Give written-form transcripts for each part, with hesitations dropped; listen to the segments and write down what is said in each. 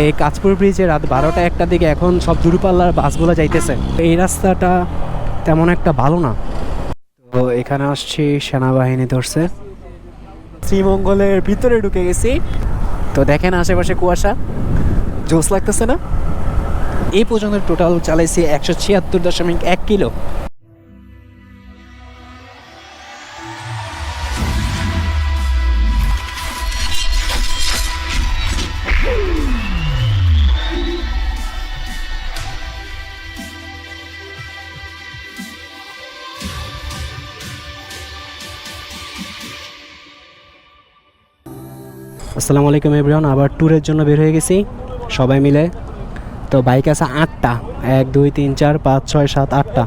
এই কাঁচপুর ব্রিজে রাত 12টা-1টার দিকে এখন সব দূরপাল্লার বাসগুলো যাইতেছে। এই রাস্তাটা তেমন একটা ভালো না। তো এখানে আসছি, সেনাবাহিনী ধরছে। শ্রীমঙ্গলের ভিতরে ঢুকে গেছি। তো দেখেন আশেপাশে কুয়াশা, জোস লাগতেছে না? এই পর্যন্ত টোটাল চালাইছি 176.1 কিলো। আসসালামু আলাইকুম এভরিওয়ান, আবার ট্যুরের জন্য বের হয়ে গেছি সবাই মিলে। তো বাইক আছে 8টা, 1 2 3 4 5 6 7 8টা।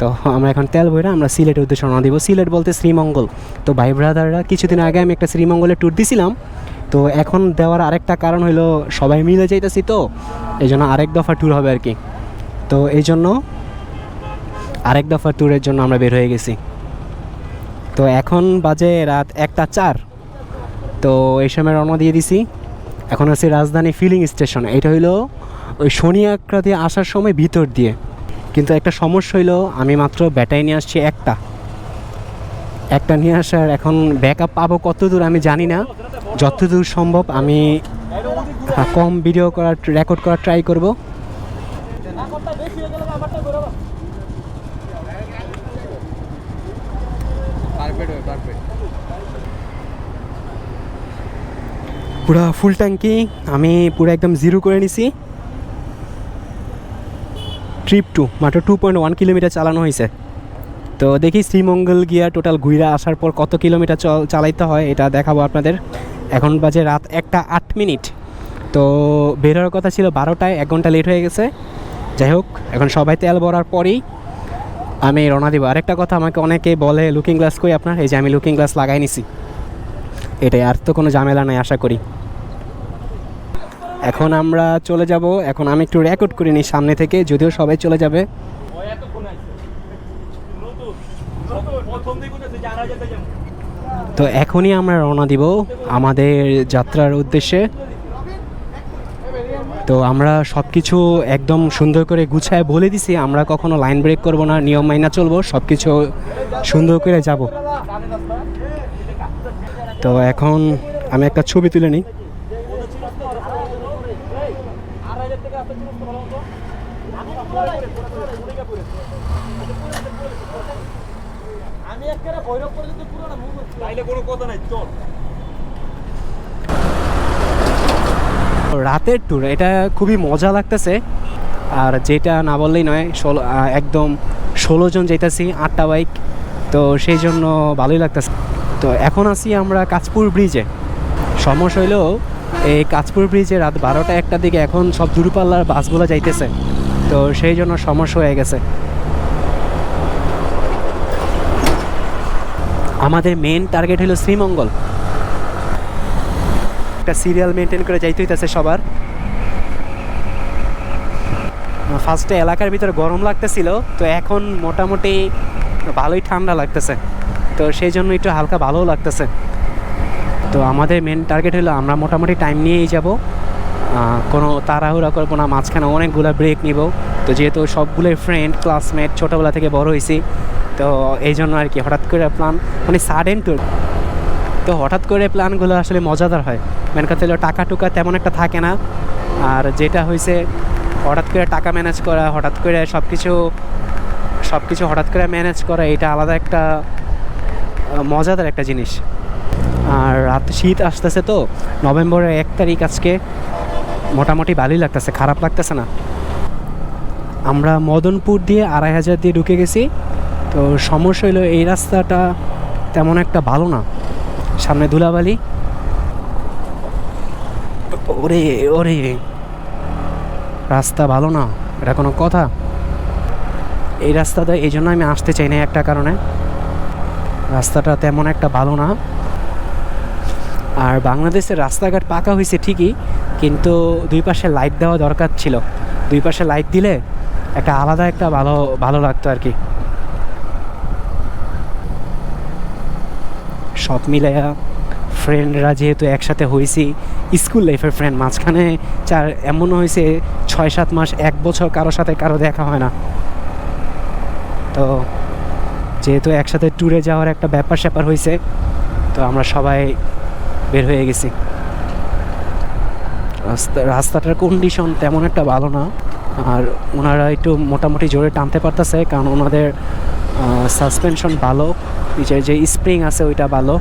তো আমরা এখন তেল ভরে আমরা সিলেটের উদ্দেশ্যে রওনা দিব। সিলেট বলতে শ্রীমঙ্গল। তো ভাই ব্রাদাররা কিছুদিন আগে আমি একটা শ্রীমঙ্গলের ট্যুর দিছিলাম। তো এখন দেওয়ার আরেকটা কারণ হলো সবাই মিলে যাইতেছি, তো এই জন্য আরেক দফা ট্যুর হবে আর কি। তো এই জন্য আরেক দফা ট্যুরের জন্য আমরা বের হয়ে গেছি। তো এখন বাজে রাত 1টা 4। তো এই সময় রওনা দিয়ে দিছি। এখন আছি রাজধানী ফিলিং স্টেশন। এটা হইলো ওই শনিয়াকড়া দিয়ে আসার সময় ভিতর দিয়ে। কিন্তু একটা সমস্যা হইলো আমি মাত্র ব্যাটারি নিয়ে আসছি একটা নিয়ে আসার এখন ব্যাকআপ পাবো কত দূর আমি জানি না। যতদূর সম্ভব আমি কম ভিডিও করার, রেকর্ড করার ট্রাই করব। পুরা ফুল ট্যাঙ্কি আমি পুরো একদম জিরো করে নিছি। ট্রিপ 2 মাত্র 2.1 কিলোমিটার চালানো হয়েছে। তো দেখি শ্রীমঙ্গল গিয়া টোটাল ঘুরে আসার পর কত কিলোমিটার চালাইতে হয় এটা দেখাবো আপনাদের। এখন বাজে রাত 1টা 8 মিনিট। তো বেরোর কথা ছিল 12টায়, 1 ঘন্টা লেট হয়ে গেছে। যাই হোক, এখন সবাই তেল ভরার পরেই আমি রওনা দিব। আরেকটা কথা, আমাকে অনেকে বলে লুকিং গ্লাস কই আপনার, এই যে আমি লুকিং গ্লাস লাগাই নিছি। এটাই, আর তো কোনো ঝামেলা নাই আশা করি। এখন আমরা চলে যাব। এখন আমি একটু রেকর্ড করে নিই সামনে থেকে, যদিও সবাই চলে যাবে। তো এখনই আমরা রওনা দিব আমাদের যাত্রার উদ্দেশ্যে। তো আমরা সব কিছু একদম সুন্দর করে গুছায় বলে দিছি, আমরা কখনো লাইন ব্রেক করব না, নিয়ম মাইনা চলবো, সব কিছু সুন্দর করে যাব। তো এখন আমি একটা ছবি তুলে নিই। রাতের ট্যুর, এটা খুবই মজা লাগতেছে। আর যেটা না বললেই নয়, একদম 16 জন যেতেছি, 8টা বাইক। তো সেই জন্য ভালোই লাগতেছে। তো এখন আছি আমরা কাঁচপুর ব্রিজে। সমস্যা হইলেও এই কাঁচপুর ব্রিজে রাত 12টা-1টার দিকে এখন সব দূরপাল্লার বাসগুলো যাইতেছে। তো সেই জন্য সমস্যা হয়ে গেছে। আমাদের মেন টার্গেট হলো শ্রীমঙ্গল। একটা সিরিয়াল মেনটেন করে যাইতে হইতেছে সবার। ফার্স্টে এলাকার ভিতরে গরম লাগতেছিল, তো এখন মোটামুটি ভালোই ঠান্ডা লাগতেছে। তো সেই জন্য একটু হালকা ভালোও লাগতেছে। তো আমাদের মেন টার্গেট হলো আমরা মোটামুটি টাইম নিয়েই যাব, কোনো তাড়াহুড়া করবো না, মাঝখানে অনেকগুলো ব্রেক নিব। তো যেহেতু সবগুলোই ফ্রেন্ড, ক্লাসমেট, ছোটোবেলা থেকে বড় হয়েছি, তো এই জন্য আর কি হঠাৎ করে প্ল্যান, মানে সাডেন ট্যুর। তো হঠাৎ করে প্ল্যানগুলো আসলে মজাদার হয়। মেন কথা হলো টাকা টুকা তেমন একটা থাকে না। আর যেটা হয়েছে হঠাৎ করে টাকা ম্যানেজ করা, হঠাৎ করে সব কিছু হঠাৎ করে ম্যানেজ করা, এটা আলাদা একটা মজাদার একটা জিনিস। আর রাত শীত আসতেছে, তো নভেম্বরের 1 তারিখ আজকে, মোটামুটি ভালোই লাগতেছে, খারাপ লাগতেছে না। আমরা মদনপুর দিয়ে 2500 দিয়ে ঢুকে গেছি। তো সমস্যা হলো এই রাস্তাটা তেমন একটা ভালো না, সামনে ধুলাবালি। ওরে ওরে, রাস্তা ভালো না, এটা কোনো কথা? এই রাস্তাটা এই জন্য আমি আসতে চাই না, একটা কারণে, রাস্তাটা তেমন একটা ভালো না। আর বাংলাদেশের রাস্তাঘাট পাকা হয়েছে ঠিকই, কিন্তু দুই পাশে লাইট দেওয়া দরকার ছিল। দুই পাশে লাইট দিলে একটা আলাদা একটা ভালো লাগতো আর কি। সব মিলে ফ্রেন্ডরা যেহেতু একসাথে হয়েছি, স্কুল লাইফের ফ্রেন্ড, মাঝখানে এমন হয়েছে 6-7 মাস 1 বছর কারোর সাথে কারো দেখা হয় না। তো যেহেতু একসাথে ট্যুরে যাওয়ার একটা ব্যাপার স্যাপার হয়েছে, তো আমরা সবাই বের হয়ে গেছি। রাস্তাটার কন্ডিশন তেমন একটা ভালো না, আর ওনারা একটু মোটামুটি জোরে টানতে পারতেছে, কারণ ওনাদের সাসপেনশন ভালো, নিচের যে স্প্রিং আছে ওইটা ভালো।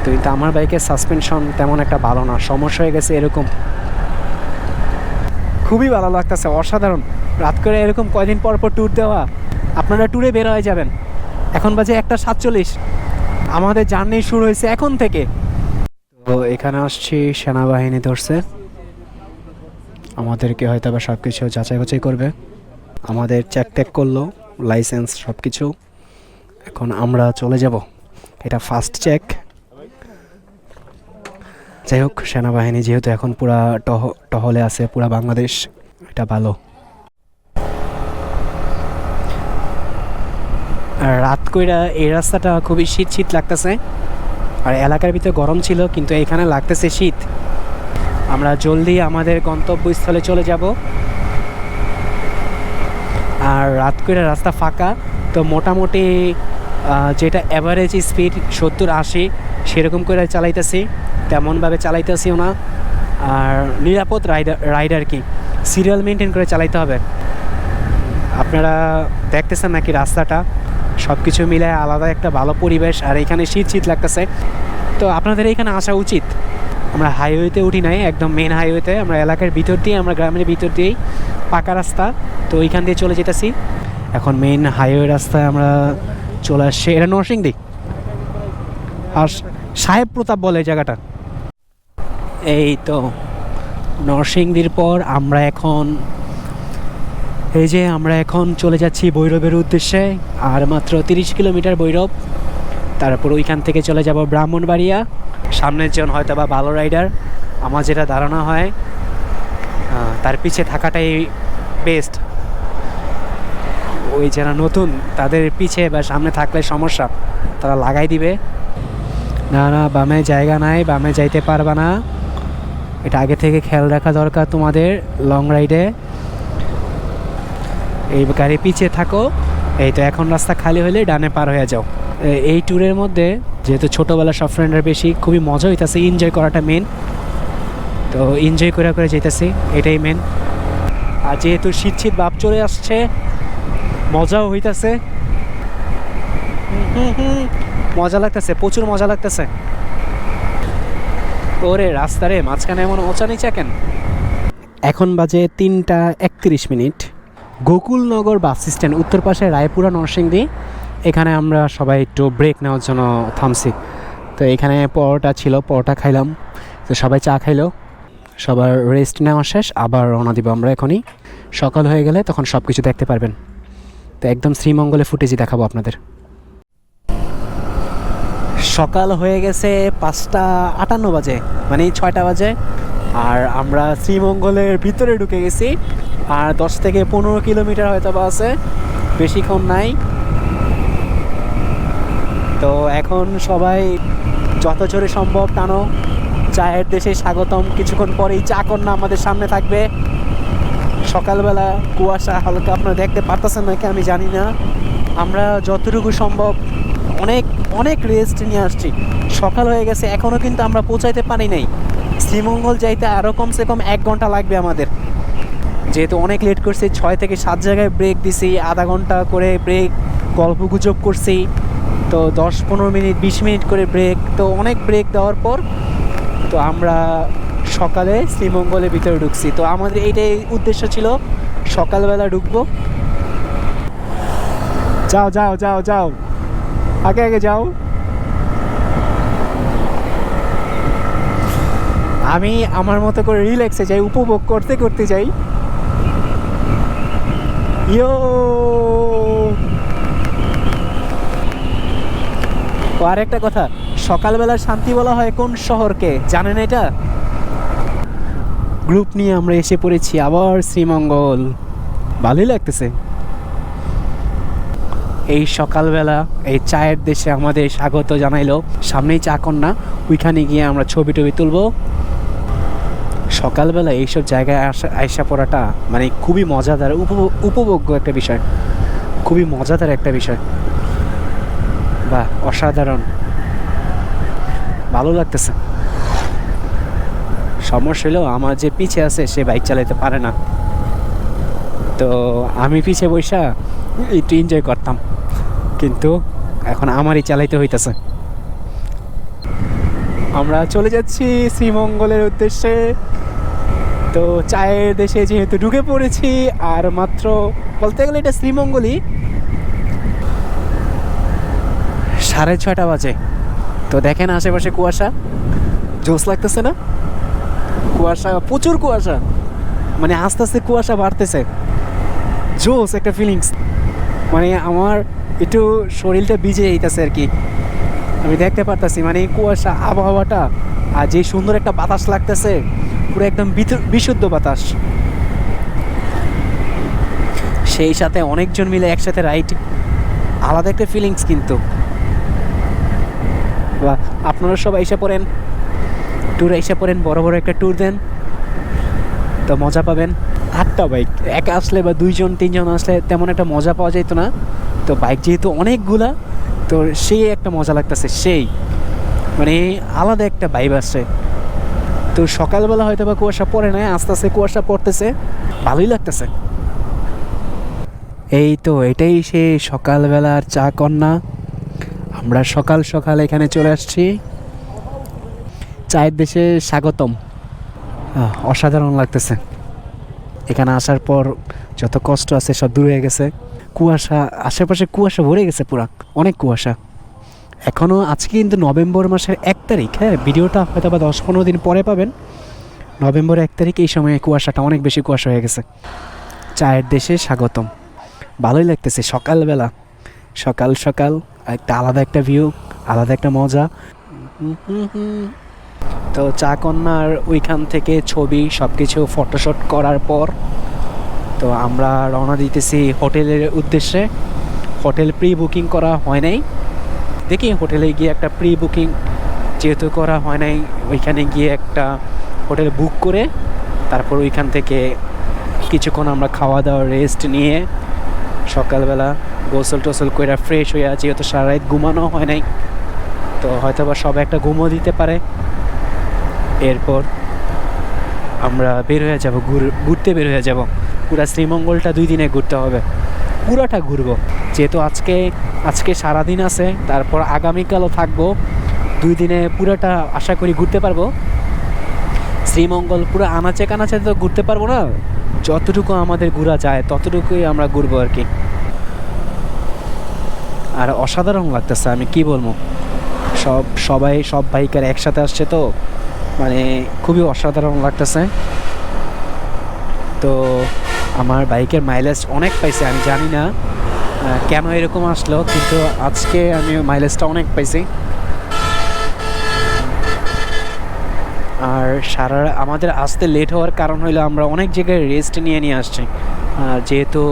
তো কিন্তু আমার বাইকের সাসপেনশন তেমন একটা ভালো না, সমস্যা হয়ে গেছে এরকম। খুবই ভালো লাগতেছে, অসাধারণ। রাত করে এরকম কয়দিন পর পর ট্যুর দেওয়া, আপনারা ট্যুরে বের হয়ে যাবেন। এখন বাজে 1:47, আমাদের জার্নি শুরু হয়েছে এখন থেকে। তো এখানে আসছি, সেনাবাহিনী ধরছে আমাদেরকে, হয়তো আবার সব কিছু যাচাই বাছাই করবে। আমাদের চেক টেক করলো, লাইসেন্স সব কিছু। এখন আমরা চলে যাব, এটা ফার্স্ট চেক। যাই হোক, সেনাবাহিনী যেহেতু এখন পুরা টহলে আছে পুরা বাংলাদেশ, এটা ভালো। রাত কইরা এই রাস্তাটা খুবই শীত শীত লাগতেছে, আর এলাকার ভিতরে গরম ছিল, কিন্তু এখানে লাগতেছে শীত। আমরা জলদি আমাদের গন্তব্যস্থলে চলে যাব। আর রাত করে রাস্তা ফাঁকা, তো মোটামুটি যেটা অ্যাভারেজ স্পিড 70-80 সেরকম করে চালাইতেছি, তেমনভাবে চালাইতেছিও না। আর নিরাপদ রাইডার কি, সিরিয়াল মেনটেন করে চালাইতে হবে। আপনারা দেখতেছেন নাকি রাস্তাটা, সব কিছু মিলে আলাদা একটা ভালো পরিবেশ, আর এখানে শীত শীত লাগতেছে। তো আপনাদের এখানে আসা উচিত। আমরা হাইওয়েতে উঠি নাই, একদম মেন হাইওয়েতে, আমরা এলাকার ভিতর দিয়ে, আমরা গ্রামের ভিতর দিয়েই, পাকা রাস্তা, তো ওইখান দিয়ে চলে যেতেছি। এখন মেন হাইওয়ে রাস্তায় আমরা চলে আসছি। এটা নরসিংদী, আর সাহেব প্রতাপ বলে জায়গাটা। এই তো নরসিংদীর পর আমরা এখন চলে যাচ্ছি ভৈরবের উদ্দেশ্যে। আর মাত্র 30 কিলোমিটার ভৈরব, তারপর ওইখান থেকে চলে যাব ব্রাহ্মণবাড়িয়া। সামনের জন হয়তো বা ভালো রাইডার, আমার যেটা ধারণা হয় তার পিছে থাকাটাই বেস্ট। ওই যারা নতুন তাদের পিছে বা সামনে থাকলে সমস্যা, তারা লাগাই দিবে। না না, বামে জায়গা নাই, বামে যাইতে পারবা না, এটা আগে থেকে খেয়াল রাখা দরকার তোমাদের লং রাইডে। এই গাড়ি পিছিয়ে থাকো। এই তো এখন রাস্তা খালি হলে ডানে পার হয়ে যাও। এই ট্যুরের মধ্যে যেহেতু ছোটোবেলা সব ফ্রেন্ডরা বেশি, খুবই মজা হইতেছে, এনজয় করাটা মেন। তো এনজয় করে যেতেছি, এটাই মেন। আর যেহেতু শীত শীত ভাব চলে আসছে, মজাও হইতেছে, মজা লাগতেছে, প্রচুর মজা লাগতেছে। ওরে রাস্তারে মাঝখানে এমন ওচা নিচা কেন? এখন বাজে 3:31। গোকুলনগর বাস স্ট্যান্ড, উত্তর পাশে রায়পুরা নরসিংদী। এখানে আমরা সবাই একটু ব্রেক নেওয়ার জন্য থামছি। তো এখানে পরোটা ছিল, পরোটা খাইলাম, তো সবাই চা খাইলো, সবার রেস্ট নেওয়া শেষ, আবার রওনা দিব আমরা এখনই। সকাল হয়ে গেলে তখন সব কিছু দেখতে পারবেন। তো একদম শ্রীমঙ্গলে ফুটেজই দেখাবো আপনাদের। সকাল হয়ে গেছে 5:58 বাজে, মানে 6টা বাজে, আর আমরা শ্রীমঙ্গলের ভিতরে ঢুকে গেছি। আর 10 থেকে 15 কিলোমিটার হয়তো বা আছে, বেশিক্ষণ নাই। তো এখন সবাই যত জোরে সম্ভব টানো। চায়ের দেশে স্বাগতম, কিছুক্ষণ পরেই চা কন্যা আমাদের সামনে থাকবে। সকালবেলা কুয়াশা হালকা, আপনারা দেখতে পারতেছেন নাকি আমি জানি না। আমরা যতটুকু সম্ভব অনেক অনেক রেস্ট নিয়ে আসছি। সকাল হয়ে গেছে, এখনও কিন্তু আমরা পৌঁছাইতে পারি নাই। শ্রীমঙ্গল যাইতে আরও কমসে কম 1 ঘন্টা লাগবে আমাদের, যেহেতু অনেক লেট করছি। 6 থেকে 7 জায়গায় ব্রেক দিছি, আধা ঘন্টা করে ব্রেক, গল্প গুজব করছি, তো 10-15 মিনিট 20 মিনিট করে ব্রেক, তো অনেক ব্রেক দেওয়ার পর তো আমরা সকালে শ্রীমঙ্গলের ভিতরে ঢুকছি। তো আমাদের এইটাই উদ্দেশ্য ছিল, সকালবেলা ঢুকবো। যাও যাও যাও যাও, আগে আগে যাও। আমি আমার মতো করে রিল্যাক্সে যাই, উপভোগ করতে করতে যাই। ইয়ো, আর একটা কথা, সকালবেলা শান্তি বলা হয় কোন শহরকে জানেন এটা? গ্রুপ নিয়ে আমরা এসে পড়েছি আবার শ্রীমঙ্গল, ভালোই লাগতেছে। এই সকালবেলা এই চায়ের দেশে আমাদের স্বাগত জানাইলো। সামনেই চা কন্যা, ওইখানে গিয়ে আমরা ছবি টবি তুলবো। সকালবেলা এইসব জায়গায় আইসা পড়াটা মানে খুবই মজাদার, উপভোগ্য একটা বিষয়, খুবই মজাদার একটা বিষয়। বা অসাধারণ, ভালো লাগতেছে। সমস্যা হলো আমার যে পিছে আছে সে বাইক চালাতে পারে না, তো আমি পিছে বৈশা একটু এনজয় করতাম, কিন্তু এখন আমারই চালাইতে হইতেছে। আমরা চলে যাচ্ছি শ্রীমঙ্গলের উদ্দেশ্যে। তো চায়ের দেশে যেহেতু ঢুকে পড়েছি, আর মাত্র বলতে গেলে এটা শ্রীমঙ্গলই 6:30 বাজে। তো দেখেন আশেপাশে কুয়াশা, জোস লাগতেছে না? কুয়াশা, প্রচুর কুয়াশা, মানে আস্তে আস্তে কুয়াশা বাড়তেছে, জোস একটা ফিলিংস। মানে আমার একটু শরীরটা ভিজে যাইতেছে আর কি, আমি দেখতে পারতেছি। মানে কুয়াশা, আবহাওয়াটা, আর যে সুন্দর একটা বাতাস লাগতেছে, পুরো একদম বিশুদ্ধ বাতাস। সেই সাথে অনেকজন মিলে একসাথে রাইড, আলাদা একটা ফিলিংস কিন্তু। বা আপনারা সব এসে পড়েন, ট্যুর এসে পড়েন, বড় বড় একটা ট্যুর দেন, তো মজা পাবেন। 8টা বাইক একা আসলে বা 2জন 3জন আসলে তেমন একটা মজা পাওয়া যেত না, তো বাইক যেহেতু অনেকগুলা, তো সেই একটা মজা লাগতেছে, সেই মানে আলাদা একটা ভাইব আসছে। তো সকালবেলা হয়তো বা কুয়াশা পড়ে না, আস্তে আস্তে কুয়াশা পড়তেছে, ভালোই লাগতেছে। এই তো এটাই সে সকালবেলার চা কন্যা। আমরা সকাল সকাল এখানে চলে আসছি, চায়ের দেশে স্বাগতম। অসাধারণ লাগতেছে। এখানে আসার পর যত কষ্ট আছে সব দূর হয়ে গেছে। কুয়াশা, আশেপাশে কুয়াশা ভরে গেছে, পুরা অনেক কুয়াশা। এখনও আজকে কিন্তু নভেম্বর মাসের 1 তারিখ, হ্যাঁ, ভিডিওটা হয়তো বা 10-15 দিন পরে পাবেন। নভেম্বর 1 তারিখ, এই সময়ে কুয়াশাটা অনেক বেশি কুয়াশা হয়ে গেছে। চায়ের দেশে স্বাগতম, ভালোই লাগতেছে সকালবেলা, সকাল সকাল একটা আলাদা একটা ভিউ, আলাদা একটা মজা। তো চা কন্যার ওইখান থেকে ছবি সব কিছু ফটোশ্যুট করার পর তো আমরা রওনা দিতেছি হোটেলের উদ্দেশ্যে। হোটেল প্রি বুকিং করা হয় নাই, দেখি হোটেলে গিয়ে একটা প্রি বুকিং যেহেতু করা হয় নাই, ওইখানে গিয়ে একটা হোটেল বুক করে তারপর ওইখান থেকে কিছুক্ষণ আমরা খাওয়া দাওয়া রেস্ট নিয়ে সকালবেলা গোসল টোসল করে ফ্রেশ হয়ে, যেহেতু সারা রাত ঘুমানো হয় নাই, তো হয়তো বা সব একটা ঘুমও দিতে পারে। এরপর আমরা বের হয়ে যাব, ঘুরতে বের হয়ে যাব। পুরা শ্রীমঙ্গলটা 2 দিনে ঘুরতে হবে, পুরাটা ঘুরবো। যেহেতু আজকে সারাদিন আছে, তারপর আগামীকালও থাকবো, 2 দিনে পুরাটা আশা করি ঘুরতে পারবো। শ্রীমঙ্গল পুরো আনাচে কানাচে তো ঘুরতে পারবো না, যতটুকু আমাদের ঘোরা যায় ততটুকুই আমরা ঘুরবো আর কি। আর অসাধারণ লাগতেছে, আমি কি বলবো, সব বাইকার একসাথে আসছে, তো মানে খুবই অসাধারণ লাগতেছে। তো আমার বাইকের মাইলেজ অনেক পাইছে, আমি জানি না কেন এরকম আসলো, কিন্তু আজকে আমি মাইলেজটা অনেক পাইছি। আর আমাদের আসতে লেট হওয়ার কারণ হইলো আমরা অনেক জায়গায় রেস্ট নিয়ে আসছি। যেহেতু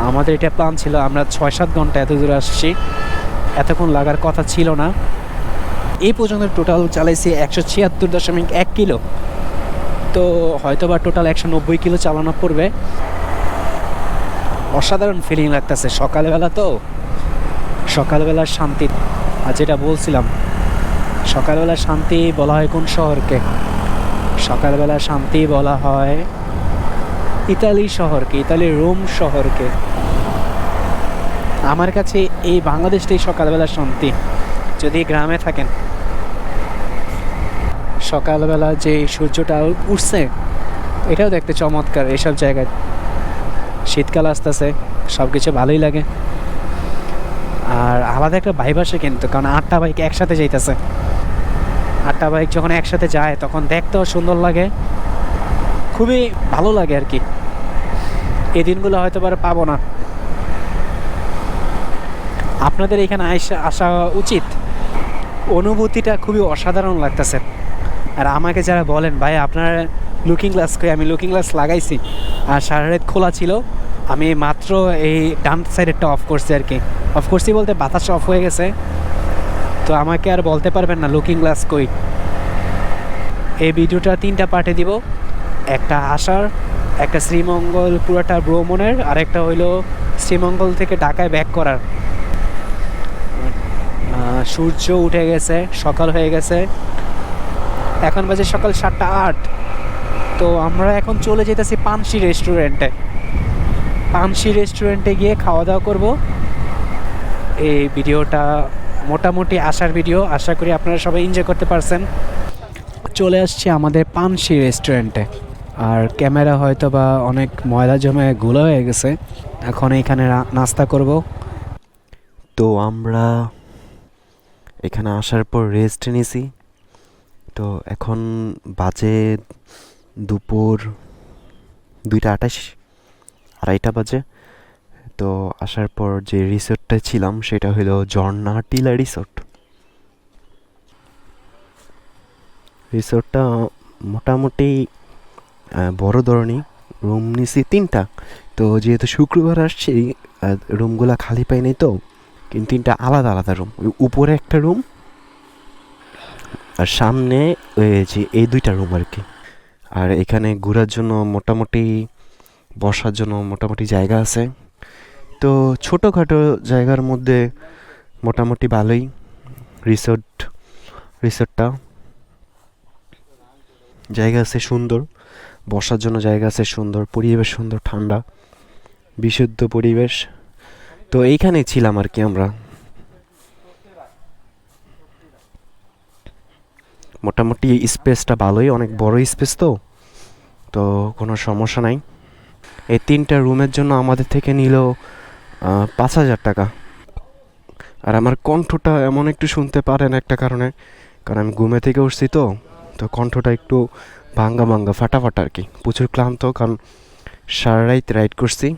আমাদের এটা প্ল্যান ছিল আমরা 6-7 ঘন্টা এত দূরে আসছি, এতক্ষণ লাগার কথা ছিল না। এই পর্যন্ত টোটাল চালাইছি 176.1 কিলো, তো হয়তো বা টোটাল 190 কিলো চালানো পড়বে। অসাধারণ ফিলিং লাগতেছে সকালবেলা, তো সকালবেলার শান্তি। আর যেটা বলছিলাম, সকালবেলার শান্তি বলা হয় কোন শহরকে? সকালবেলার শান্তি বলা হয় ইতালি শহরকে, ইতালির রোম শহরকে। আমার কাছে এই বাংলাদেশটাই সকালবেলার শান্তি। যদি গ্রামে থাকেন, সকালবেলা যে সূর্যটা উঠছে এটাও দেখতে চমৎকার। এসব জায়গায় শীতকাল আসতেছে, সব কিছু ভালোই লাগে। আর আলাদা একটা ভাইব আসে কিন্তু, কারণ 8টা বাইক একসাথে যাইতেছে। 8টা বাইক যখন একসাথে যায় তখন দেখতেও সুন্দর লাগে, খুবই ভালো লাগে আর কি। এই দিনগুলো হয়তো পাবো না, আপনাদের এখানে আসা উচিত। অনুভূতিটা খুবই অসাধারণ লাগতেছে। আর আমাকে যারা বলেন ভাই আপনার লুকিং গ্লাস কই, আমি লুকিং গ্লাস লাগাইছি আর সারা রাত খোলা ছিল, আমি মাত্র এই ডান সাইডেরটা অফ করছি আর কি। অফ করছি বলতে বাতাস অফ হয়ে গেছে, তো আমাকে আর বলতে পারবেন না লুকিং গ্লাস কই। এই ভিডিওটা 3টা পার্টে দিব, একটা আসার, একটা শ্রীমঙ্গল পুরোটা ভ্রমণের, আর একটা হইলো শ্রীমঙ্গল থেকে ঢাকায় ব্যাক করার। সূর্য উঠে গেছে, সকাল হয়ে গেছে, এখন বাজে সকাল 7:08। তো আমরা এখন চলে যেতেছি পানসি রেস্টুরেন্টে। পানসি রেস্টুরেন্টে গিয়ে খাওয়া দাওয়া করব। এই ভিডিওটা মোটামুটি আসার ভিডিও, আশা করি আপনারা সবাই এনজয় করতে পারছেন। চলে আসছি আমাদের পানসি রেস্টুরেন্টে, আর ক্যামেরা হয়তো বা অনেক ময়লা জমে গুলো হয়ে গেছে। এখন এখানে নাস্তা করব। তো আমরা এখানে আসার পর রেস্ট নিয়েছি। তো এখন বাজে দুপুর 2:28, 2:30 বাজে। তো আসার পর যে রিসোর্টটা ছিলাম সেটা হলো ঝর্ণা টিলা রিসোর্ট। রিসোর্টটা মোটামুটি বড় ধরনের, রুম নিছি 3টা। তো যেহেতু শুক্রবার আসছি, রুমগুলা খালি পাই নাই, তো কিন্তু 3টা আলাদা আলাদা রুম। উপরে একটা রুম আর সামনে ওই যে এই 2টা রুম আর কি। আর এখানে ঘোরার জন্য মোটামুটি, বসার জন্য মোটামুটি জায়গা আছে। তো ছোটোখাটো জায়গার মধ্যে মোটামুটি ভালোই রিসোর্টটা। জায়গা আছে সুন্দর, বসার জন্য জায়গা আছে সুন্দর, পরিবেশ সুন্দর, ঠান্ডা, বিশুদ্ধ পরিবেশ। তো এইখানে ছিলাম আর কি আমরা। মোটামুটি স্পেসটা ভালোই, অনেক বড় স্পেস, তো তো কোনো সমস্যা নাই। এই 3টা রুমের জন্য আমাদের থেকে নিল 5,000 টাকা। আর আমার কণ্ঠটা এমন একটু শুনতে পারেন একটা কারণে, কারণ আমি ঘুমে থেকে উঠছি, তো তো কণ্ঠটা একটু ভাঙ্গা ভাঙ্গা ফাটাফাটা আর কি। প্রচুর ক্লান্ত, কারণ সারা রাত রাইড করছি।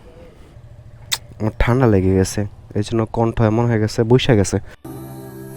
আমার ঠান্ডা লেগে গেছে, এই জন্য কণ্ঠ এমন হয়ে গেছে, বসে গেছে।